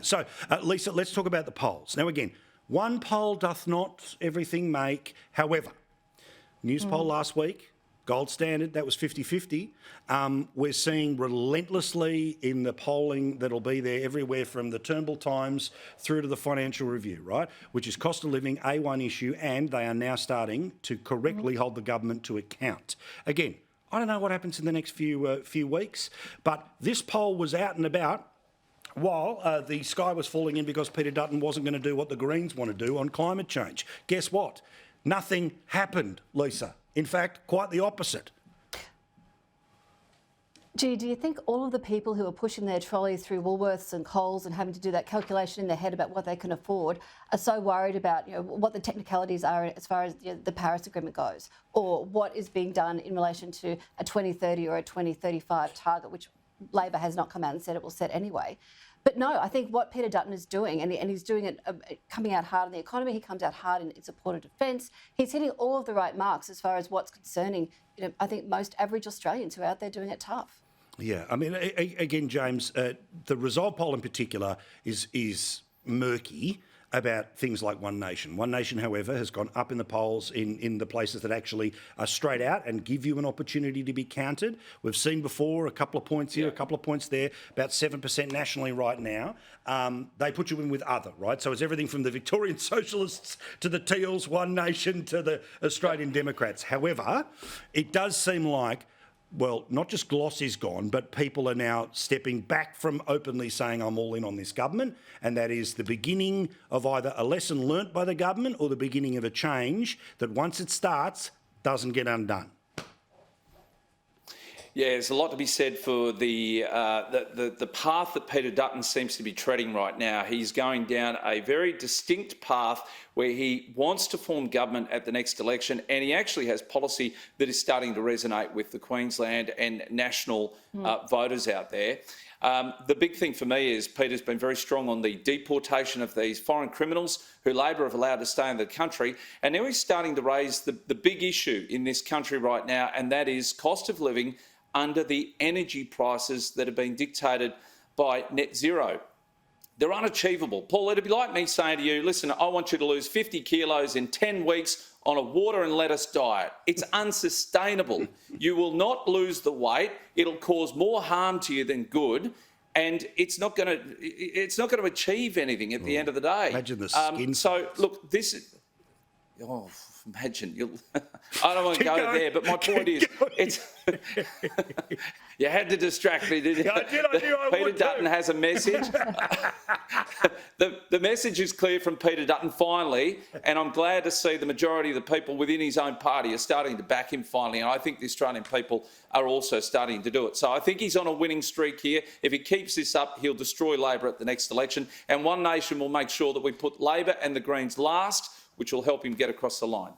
So, Leisa, let's talk about the polls. Now, again, one poll doth not everything make. However, news poll last week, gold standard, that was 50-50. We're seeing relentlessly in the polling that'll be there everywhere from the Turnbull Times through to the Financial Review, right, which is cost of living, A1 issue, and they are now starting to correctly hold the government to account. Again, I don't know what happens in the next few weeks, but this poll was out and about while the sky was falling in because Peter Dutton wasn't going to do what the Greens want to do on climate change. Guess what? Nothing happened, Leisa. In fact, quite the opposite. Gee, do you think all of the people who are pushing their trolleys through Woolworths and Coles and having to do that calculation in their head about what they can afford are so worried about what the technicalities are as far as the Paris Agreement goes, or what is being done in relation to a 2030 or a 2035 target, which Labor has not come out and said it will set anyway? But no, I think what Peter Dutton is doing, and he's doing it coming out hard in the economy, he comes out hard in support of defence, he's hitting all of the right marks as far as what's concerning, I think, most average Australians who are out there doing it tough. Yeah, I mean, again, James, the Resolve poll in particular is murky about things like One Nation. One Nation, however, has gone up in the polls in the places that actually are straight out and give you an opportunity to be counted. We've seen before a couple of points here, a couple of points there, about 7% nationally right now. They put you in with other, right? So it's everything from the Victorian Socialists to the Teals, One Nation to the Australian Democrats. However, it does seem like, well, not just gloss is gone, but people are now stepping back from openly saying I'm all in on this government, and that is the beginning of either a lesson learnt by the government or the beginning of a change that once it starts, doesn't get undone. Yeah, there's a lot to be said for the path that Peter Dutton seems to be treading right now. He's going down a very distinct path where he wants to form government at the next election, and he actually has policy that is starting to resonate with the Queensland and national voters out there. The big thing for me is Peter's been very strong on the deportation of these foreign criminals who Labor have allowed to stay in the country, and now he's starting to raise the big issue in this country right now, and that is cost of living under the energy prices that have been dictated by net zero. They're unachievable. Paul, it'd be like me saying to you, listen, I want you to lose 50 kilos in 10 weeks on a water and lettuce diet. It's unsustainable. You will not lose the weight. It'll cause more harm to you than good. And it's not going to achieve anything at the end of the day. Imagine the skin. So, look, this is... Oh, imagine. I don't want to go there, but my point is, it's... You had to distract me, didn't you? I did. I knew I Peter would Dutton has a message. The message is clear from Peter Dutton, finally, and I'm glad to see the majority of the people within his own party are starting to back him finally, and I think the Australian people are also starting to do it. So I think he's on a winning streak here. If he keeps this up, he'll destroy Labor at the next election, and One Nation will make sure that we put Labor and the Greens last, which will help him get across the line.